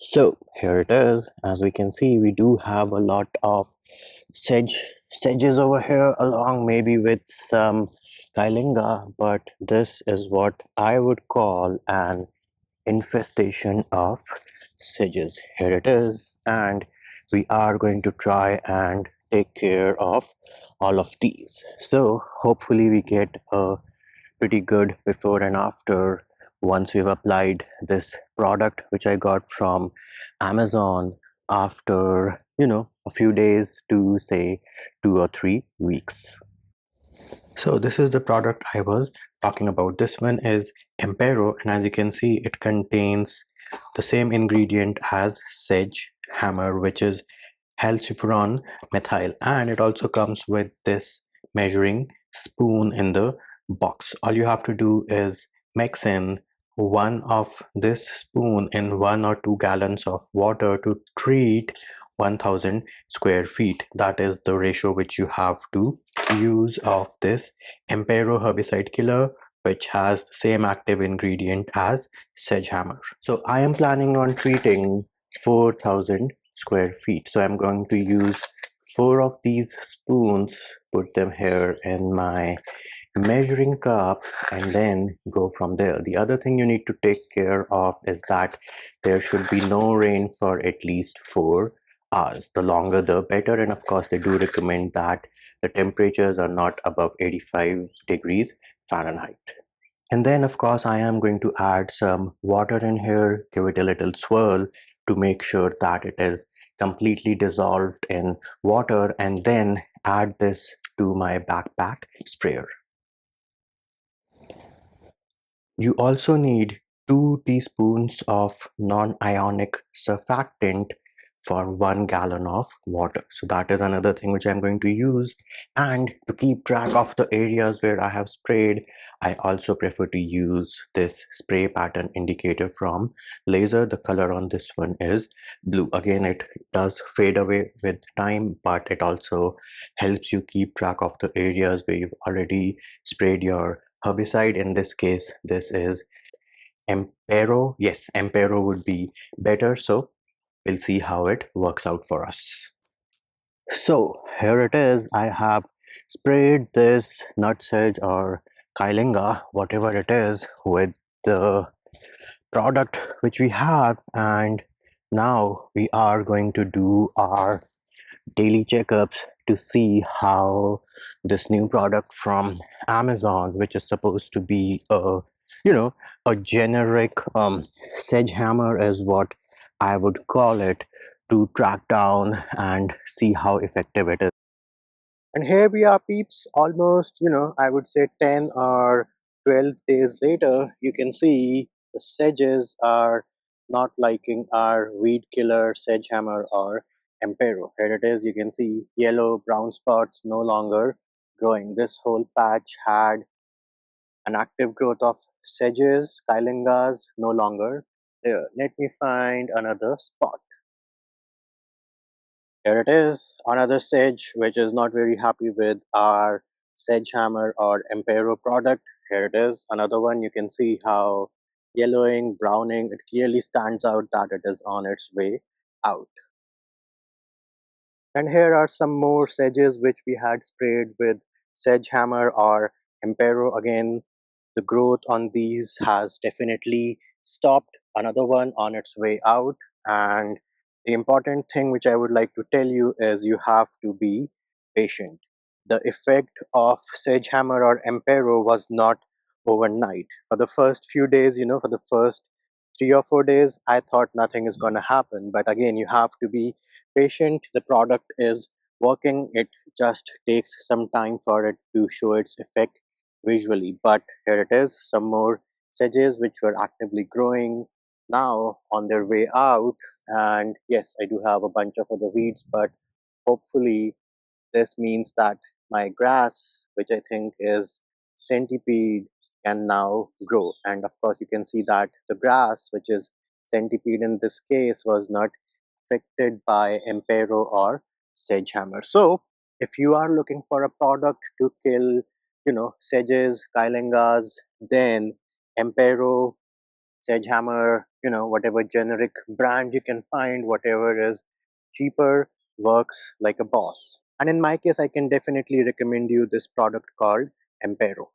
So here it is. As we can see, we do have a lot of sedges over here, along maybe with some Kylinga, but this is what I would call an infestation of sedges. Here it is, and we are going to try and take care of all of these. So hopefully we get a pretty good before and after once we've applied this product which I got from Amazon after a few days to say 2 or 3 weeks. So this is the product I was talking about. This one is Empero, and as you can see it contains the same ingredient as Sedgehammer, which is halciferol methyl, and it also comes with this measuring spoon in the box. All you have to do is mix in one of this spoon in 1 or 2 gallons of water to treat 1000 square feet. That is the ratio which you have to use of this Empero herbicide killer, which has the same active ingredient as Sedgehammer. So I am planning on treating 4000 square feet. So I'm going to use 4 of these spoons, put them here in my measuring cup, and then go from there. The other thing you need to take care of is that there should be no rain for at least 4 hours. The longer the better, and of course they do recommend that the temperatures are not above 85 degrees Fahrenheit. And then of course I am going to add some water in here, give it a little swirl to make sure that it is completely dissolved in water, and then add this to my backpack sprayer. You also need 2 teaspoons of non-ionic surfactant for 1 gallon of water. So that is another thing which I'm going to use. And to keep track of the areas where I have sprayed, I also prefer to use this spray pattern indicator from Laser. The color on this one is blue. Again, it does fade away with time, but it also helps you keep track of the areas where you've already sprayed your herbicide. In this case, this is Empero. Yes, Empero would be better. So we'll see how it works out for us. So here it is. I have sprayed this Nutsedge or Kylinga, whatever it is, with the product which we have, and now we are going to do our daily checkups to see how this new product from Amazon, which is supposed to be a generic Sedgehammer, is what I would call it, to track down and see how effective it is. And here we are, peeps, almost, I would say 10 or 12 days later. You can see the sedges are not liking our weed killer Sedgehammer or Empero. Here it is. You can see yellow, brown spots no longer growing. This whole patch had an active growth of sedges, Kylingas, no longer there. Let me find another spot. Here it is, another sedge which is not very happy with our Sedgehammer or Empero product. Here it is, another one. You can see how yellowing, browning, it clearly stands out that it is on its way out. And here are some more sedges which we had sprayed with Sedgehammer or Empero. Again, the growth on these has definitely stopped. Another one on its way out. And the important thing which I would like to tell you is you have to be patient. The effect of Sedgehammer or Empero was not overnight. For the first few days, for the first 3 or 4 days, I thought nothing is going to happen. But again, you have to be patient. The product is working. It just takes some time for it to show its effect visually. But here it is, some more sedges which were actively growing now on their way out. And yes, I do have a bunch of other weeds, but hopefully this means that my grass, which I think is centipede, can now grow. And of course, you can see that the grass, which is centipede in this case, was not affected by Empero or Sedgehammer. So if you are looking for a product to kill, sedges, Kylingas, then Empero Sedgehammer, whatever generic brand you can find, whatever is cheaper, works like a boss. And in my case, I can definitely recommend you this product called Empero.